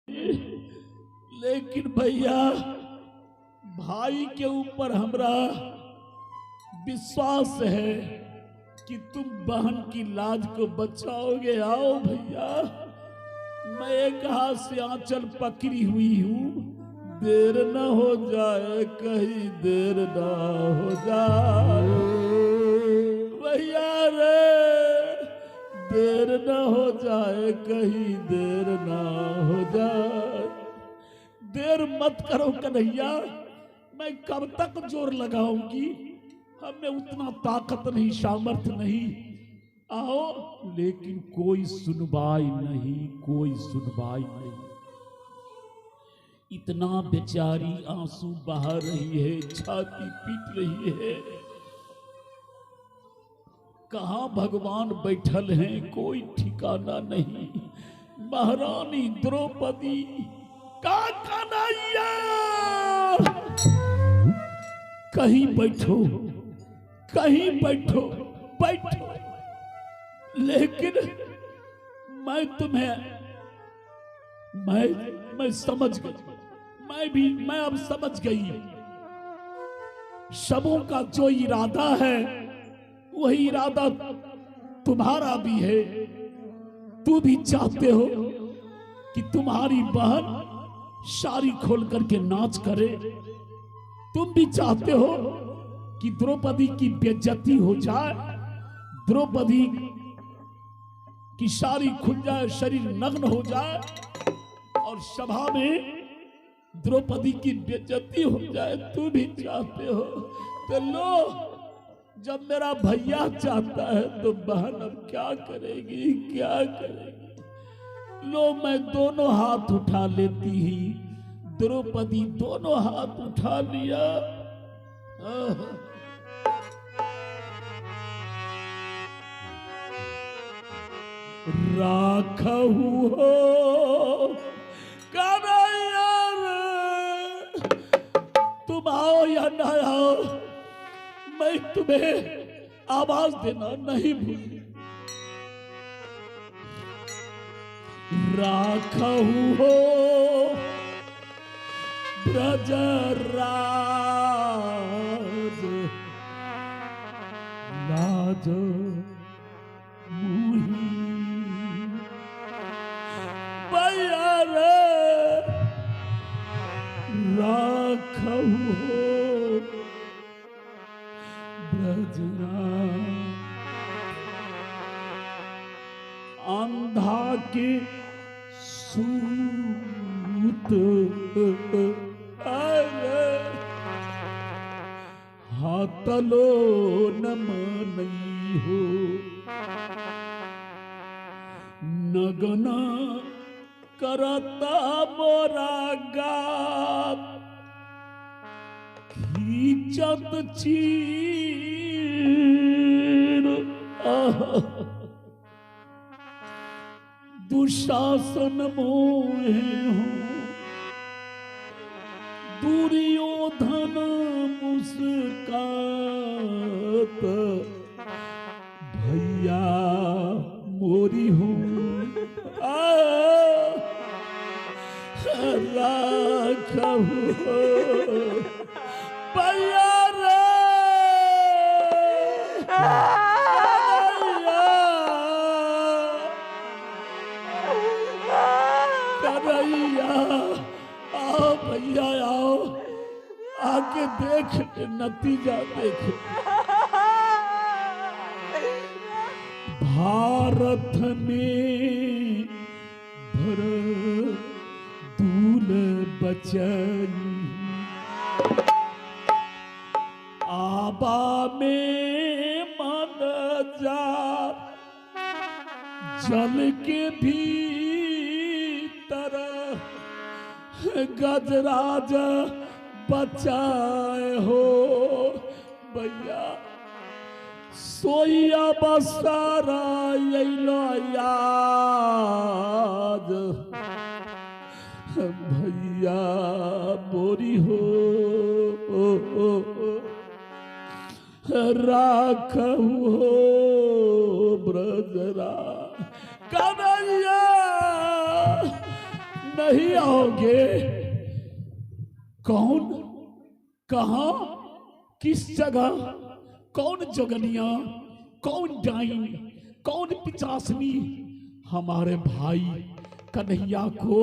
लेकिन भैया भाई के ऊपर हमरा विश्वास है कि तुम बहन की लाज को बचाओगे। आओ भैया, मैं एक हाथ से आंचल पकड़ी हुई हूँ, देर न हो जाए, कहीं देर न हो जाए भैया रे, देर न हो जाए, कहीं देर न हो जाए। देर मत करो कन्हैया, मैं कब तक जोर लगाऊंगी, हमें उतना ताकत नहीं, सामर्थ्य नहीं। आओ, लेकिन कोई सुनवाई नहीं, कोई सुनवाई नहीं। इतना बेचारी आंसू बहा रही है, छाती पीट रही है। कहाँ भगवान बैठल हैं, कोई ठिकाना नहीं। महारानी द्रौपदी का कन्हैया, कहीं बैठो, कहीं बैठो, बैठो। लेकिन मैं तुम्हें, मैं समझ गई, मैं अब समझ गई। सबों का जो इरादा है वही इरादा तुम्हारा भी है। तू भी चाहते हो कि तुम्हारी बहन साड़ी खोल करके नाच करे, तुम भी चाहते हो कि द्रौपदी की बेइज्जती हो जाए, द्रौपदी की साड़ी खुल जाए, शरीर नग्न हो जाए और सभा में द्रौपदी की बेइज्जती हो जाए। तू भी चाहते हो तो लो, जब मेरा भैया चाहता है तो बहन अब क्या करेगी, क्या करेगी। लो, मैं दोनों हाथ उठा लेती ही। द्रौपदी दोनों हाथ उठा लिया। राखहु हो कन्हैया रे, तुम आओ या ना आओ, मैं तुम्हें आवाज देना नहीं भूली। राखहु हो ब्रज राज, लाज मुहि भैया रे, राखहु हो ब्रज राज। अंधा के सूत हाथलो न मानई हो, नगना करता मोरा गात, खींचत चीर। दुशासन मोहे हो, दुर्योधन मुस्कात, भैया मोरी हो राखहु भैया रे, कन्हैया आओ भैया आओ, आके देख, नतीजा देख। भारत में भरत दूल बचनी, आबा में मन जा, जल के भीतर गजराज बचाए हो भैया। सोया बसारा याद, भैया मोरी हो राखहु हो ब्रजरा। कन्हैया नहीं आओगे? कौन, कहां, किस जगह, कौन जोगनिया, कौन डाइन, कौन पिचासनी हमारे भाई कन्हैया को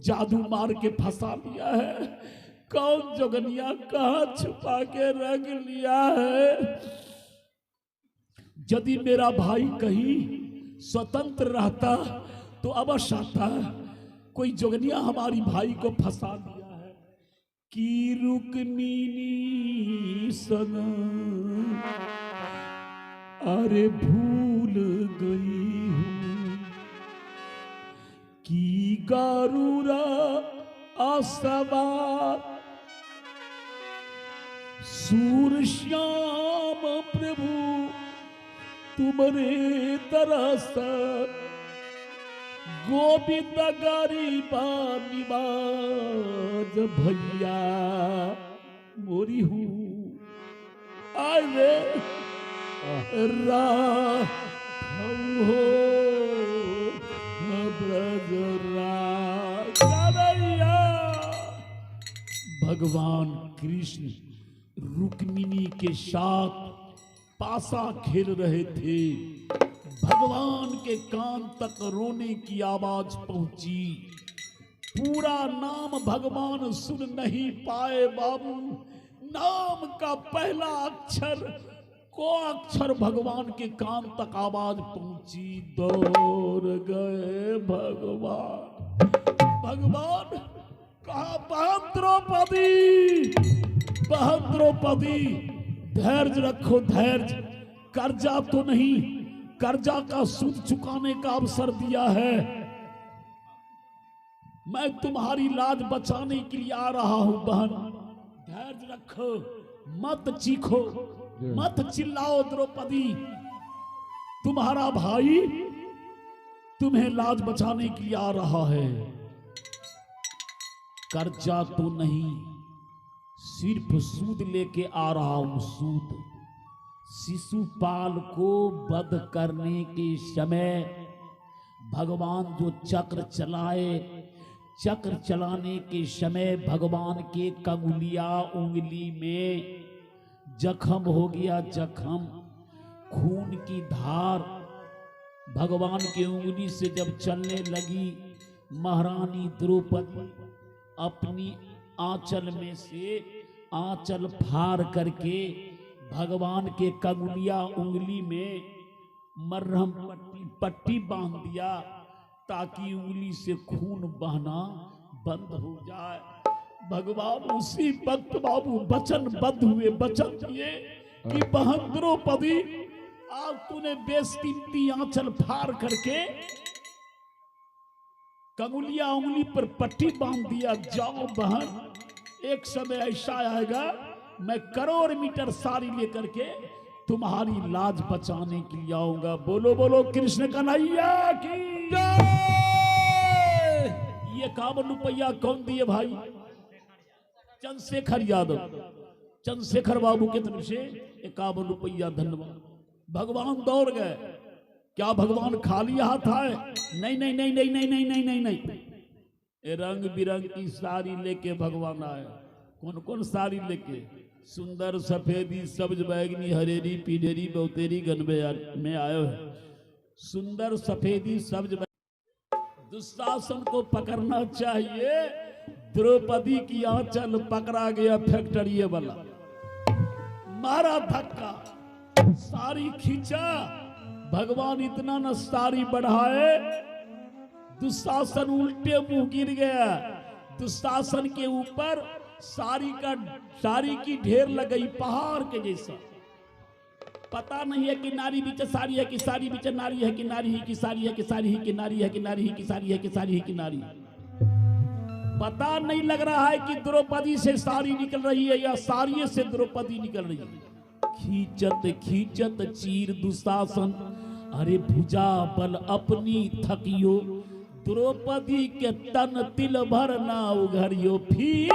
जादू मार के फंसा लिया है? कौन जोगनिया कहां छुपा के रख लिया है? यदि मेरा भाई कहीं स्वतंत्र रहता तो अवश्य आता। कोई जोगनिया हमारी भाई को फंसा दिया है कि रुक्मिणी सन अरे भूल गई हूं कि गारुरा आसवार सूरश्याम प्रभु तुम्हारे तरस गोविंद गरीबा निवाज भैया मोरी हूँ। अरे राम हो भगवान कृष्ण रुक्मिणी के साथ पासा खेल रहे थे। भगवान के कान तक रोने की आवाज पहुंची। पूरा नाम भगवान सुन नहीं पाए बाबू। नाम का पहला अक्षर को अक्षर भगवान के कान तक आवाज पहुंची। दौड़ गए भगवान। भगवान कहा, बहन द्रौपदी, बहन द्रौपदी धैर्य रखो, धैर्य। कर्जा तो नहीं, कर्जा का सूद चुकाने का अवसर दिया है। मैं तुम्हारी लाज बचाने के लिए आ रहा हूं बहन। धैर्य रखो, मत चीखो, मत चिल्लाओ द्रौपदी। तुम्हारा भाई तुम्हें लाज बचाने के लिए आ रहा है। कर्जा तो नहीं, सिर्फ सूद लेके आ रहा हूं, सूद। शिशुपाल को वध करने के समय भगवान जो चक्र चलाए, चक्र चलाने के समय भगवान के कंगुलिया उंगली में जख्म हो गया। जख्म, खून की धार भगवान की उंगली से जब चलने लगी, महारानी द्रौपदी अपनी आंचल में से आंचल फाड़ करके भगवान के कंगुलिया उंगली में मरहम पट्टी बांध दिया ताकि उंगली से खून बहना बंद हो जाए। भगवान उसी वक्त बाबू वचनबद्ध हुए, वचन दिए कि बहन द्रौपदी आज तूने बेशकीमती आंचल फाड़ करके कंगुलिया उंगली पर पट्टी बांध दिया। जाओ बहन, एक समय ऐसा आएगा मैं करोड़ मीटर साड़ी लेकर के तुम्हारी लाज बचाने के लिए आऊंगा। बोलो बोलो कृष्ण कन्हैया की जय। ये 51 रुपया कौन दिए भाई? चंद्रशेखर यादव, चंद्रशेखर बाबू की तरफ से 51 रुपया धन्यवाद। भगवान दौड़ गए। क्या भगवान खाली हाथ आए? नहीं नहीं नहीं नहीं नहीं नहीं नहीं नहीं नहीं, रंग बिरंग की साड़ी लेके भगवान आए। कौन कौन साड़ी लेके? सुंदर सफेदी सब्ज बैगनी हरेरी पीढ़ेरी बहुतेरी गनबे में आयो है। सुंदर सफेदी सब्ज। दुशासन को पकड़ना चाहिए। द्रौपदी की आंचल पकड़ा गया फैक्ट्री वाला, मारा धक्का, साड़ी खींचा। भगवान इतना न साड़ी बढ़ाए, दुशासन उल्टे मुंह गिर गया। दुशासन के ऊपर साड़ी की ढेर लग गई पहाड़ के जैसा। पता नहीं है कि नारी बीच साड़ी है कि साड़ी बीच नारी है कि नारी ही की साड़ी है कि साड़ी ही की नारी है कि नारी ही की साड़ी है कि साड़ी ही की नारी। पता नहीं लग रहा है कि द्रौपदी से साड़ी निकल रही है या साड़ी से द्रौपदी निकल रही है। खींचत खींचत चीर दुशासन, अरे भुजा बल अपनी थकियो। द्रौपदी के तन तिल भर ना उघरियो। फिर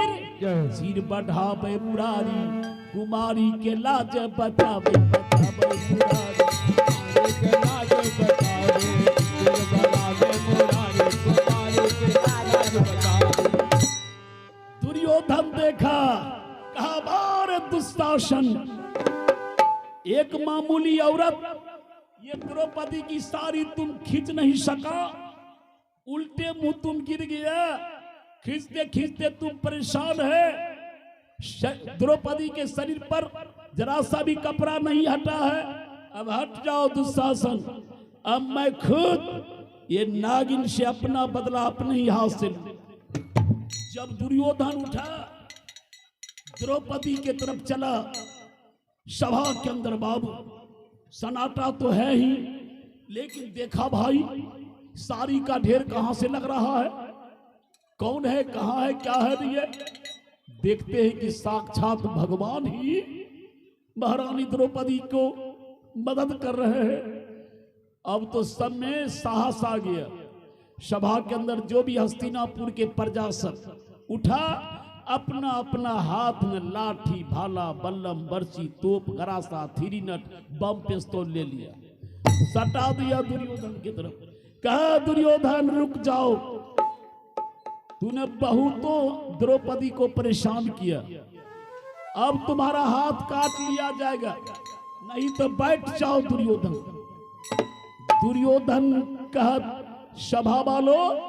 सिर बढ़ावे मुरारी, कुमारी के लाज बचावे मुरारी। के लाज बचावे, सिर बढ़ावे मुरारी, कुमारी के लाज देखा, कहा बार दुशासन, एक मामूली औरत ये द्रौपदी की साड़ी तुम खींच नहीं सका, उल्टे मुंह तुम गिर गया, खींचते खींचते तुम परेशान है। द्रौपदी के शरीर पर जरा सा भी कपड़ा नहीं हटा है। अब हट जाओ दुशासन, अब मैं खुद ये नागिन से अपना बदला अपने ही हाथ से। जब दुर्योधन उठा द्रौपदी के तरफ चला, सभा के अंदर बाबू सन्नाटा तो है ही, लेकिन देखा भाई साड़ी का ढेर कहां से लग रहा है, कौन है, कहां है, क्या है। ये देखते हैं कि साक्षात भगवान ही महारानी द्रौपदी को मदद कर रहे हैं। अब तो सब में साहस आ गया। सभा के अंदर जो भी हस्तिनापुर के प्रजा सब उठा, अपना अपना हाथ में लाठी, भाला, बल्लम, बर्ची, तोप, गरासा, थ्री नट, बम, पिस्तौल ले लिया, सटा दिया दुर्योधन की तरफ। कहा दुर्योधन रुक जाओ, तूने बहुतों द्रौपदी को परेशान किया, अब तुम्हारा हाथ काट लिया जाएगा, नहीं तो बैठ जाओ दुर्योधन। दुर्योधन कहा सभा वालों,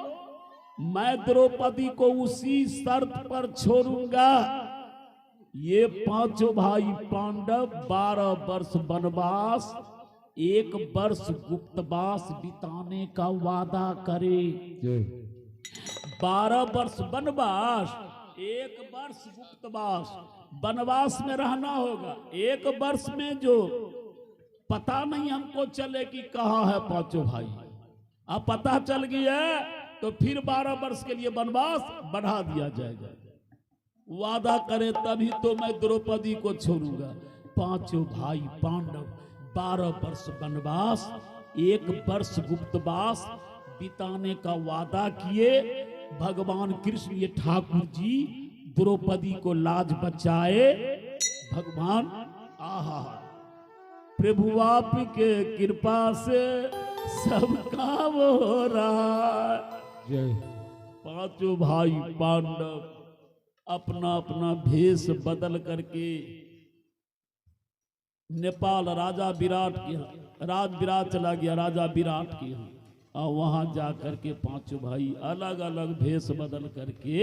मैं द्रौपदी को उसी शर्त पर छोड़ूंगा, ये पांचों भाई पांडव 12 वर्ष वनवास, 1 वर्ष गुप्तवास बिताने का वादा करे। 12 वर्ष वनवास, 1 वर्ष गुप्तवास, वनवास में रहना होगा। 1 वर्ष में जो पता नहीं हमको चले कि कहाँ है पांचों भाई, अब पता चल गया तो फिर 12 वर्ष के लिए वनवास बढ़ा दिया जाएगा। वादा करे तभी तो मैं द्रौपदी को छोड़ूंगा। पांचों भाई पांडव 12 वर्ष वनवास, 1 वर्ष गुप्तवास बिताने का वादा किए। भगवान कृष्ण ये ठाकुर जी द्रौपदी को लाज बचाए। भगवान आहा, प्रभु आपके कृपा से सब काम हो रहा है। पांचों भाई पांडव अपना अपना भेष बदल करके नेपाल राजा विराट के यहाँ, राज विराट चला गया राजा विराट के यहाँ, और वहां जाकर के पांचों भाई अलग अलग भेष बदल करके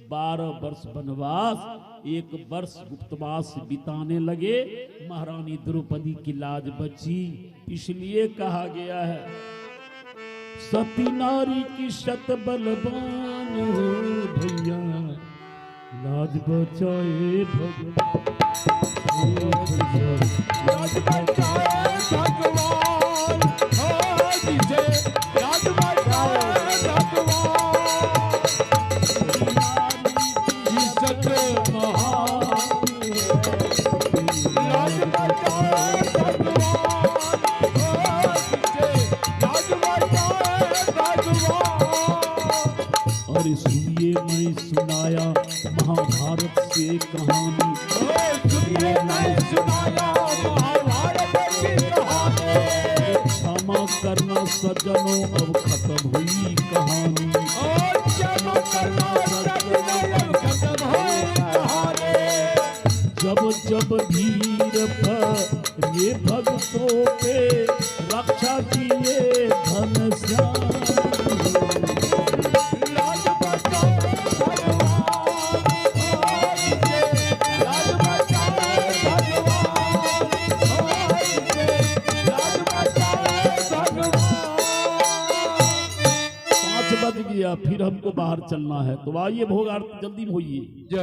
12 वर्ष वनवास, 1 वर्ष गुप्तवास बिताने लगे। महारानी द्रौपदी की लाज बची। इसलिए कहा गया है सती नारी की शत बलवान हो भैया, लाज बचाए भगवान, लाज बचाए भगवान, लाज बचाए भगवान, इज्जत महान, लाज बचाए भगवान, लाज बचाए भगवान। और सुनिए मैं सुनाया महाभारत से कहानी, सुनिए मैं सुनाया महाभारत की कहानी। क्षमा करना सज्जनों अब खत्म हुई कहानी, क्षमा करना सज्जनों अब खत्म हुई कहानी। जब जब भीड़ पर ये भक्तों पे रक्षा किए घनश्याम, बज गया, फिर हमको बाहर चलना है। तो आइए भोग आरती जल्दी होइए।